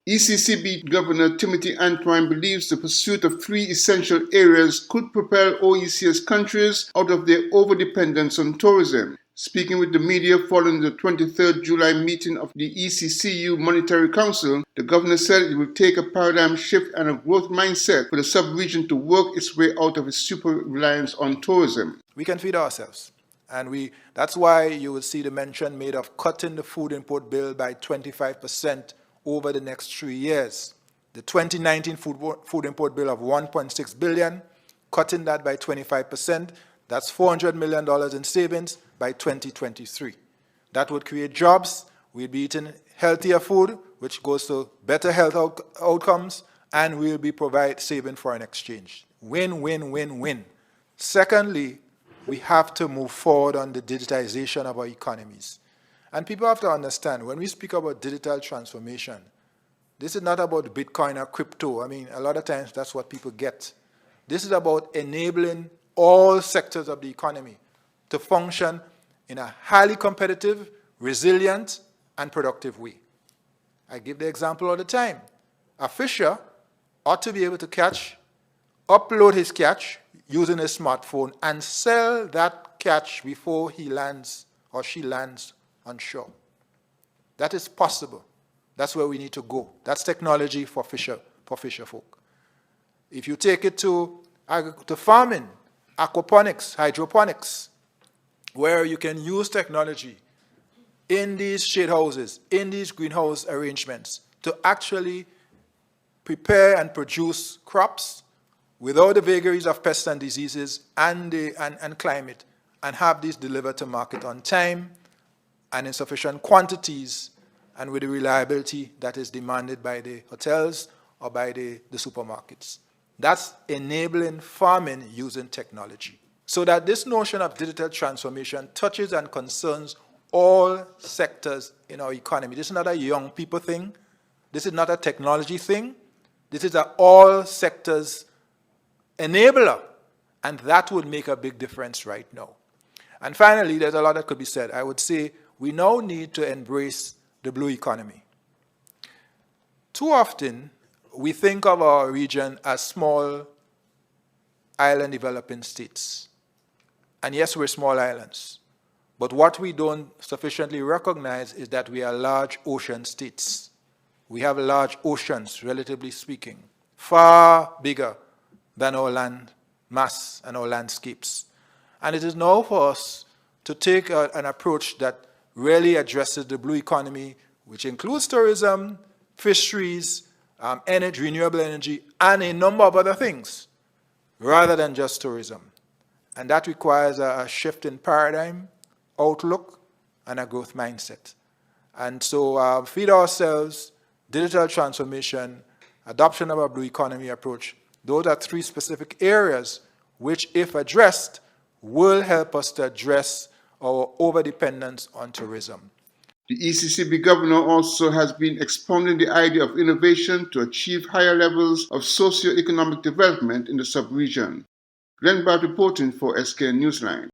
ECCB Governor Timothy Antoine believes the pursuit of three essential areas could propel OECS countries out of their overdependence on tourism. Speaking with the media following the 23rd July meeting of the ECCU Monetary Council, the governor said it will take a paradigm shift and a growth mindset for the sub-region to work its way out of its super reliance on tourism. We can feed ourselves. And that's why you will see the mention made of cutting the food import bill by 25% over the next 3 years. The 2019 food import bill of $1.6 billion, cutting that by 25%, that's $400 million in savings by 2023. That would create jobs, we'd be eating healthier food, which goes to better health outcomes, and we'll be saving foreign exchange. Win, win, win, win. Secondly, we have to move forward on the digitization of our economies. And people have to understand, when we speak about digital transformation, this is not about Bitcoin or crypto. I mean, a lot of times that's what people get. This is about enabling all sectors of the economy to function in a highly competitive, resilient, and productive way. I give the example all the time. A fisher ought to be able to upload his catch using his smartphone and sell that catch before he lands or she lands on shore. That is possible. That's where we need to go. That's technology for fisher folk. If you take it to farming, aquaponics, hydroponics, where you can use technology in these shade houses, in these greenhouse arrangements, to actually prepare and produce crops without the vagaries of pests and diseases and climate, and have these delivered to market on time and in sufficient quantities and with the reliability that is demanded by the hotels or by the supermarkets. That's enabling farming using technology. So that this notion of digital transformation touches and concerns all sectors in our economy. This is not a young people thing. This is not a technology thing. This is an all sectors enabler. And that would make a big difference right now. And finally, there's a lot that could be said. I would say we now need to embrace the blue economy. Too often, we think of our region as small island developing states. And yes, we're small islands. But what we don't sufficiently recognize is that we are large ocean states. We have large oceans, relatively speaking, far bigger than our land mass and our landscapes. And it is now for us to take an approach that really addresses the blue economy, which includes tourism, fisheries, renewable energy, and a number of other things, rather than just tourism. And that requires a shift in paradigm, outlook, and a growth mindset. And so feed ourselves, digital transformation, adoption of a blue economy approach, those are three specific areas which, if addressed, will help us to address our overdependence on tourism. The ECCB governor also has been expounding the idea of innovation to achieve higher levels of socio-economic development in the sub-region. Glenn Barth reporting for SK Newsline.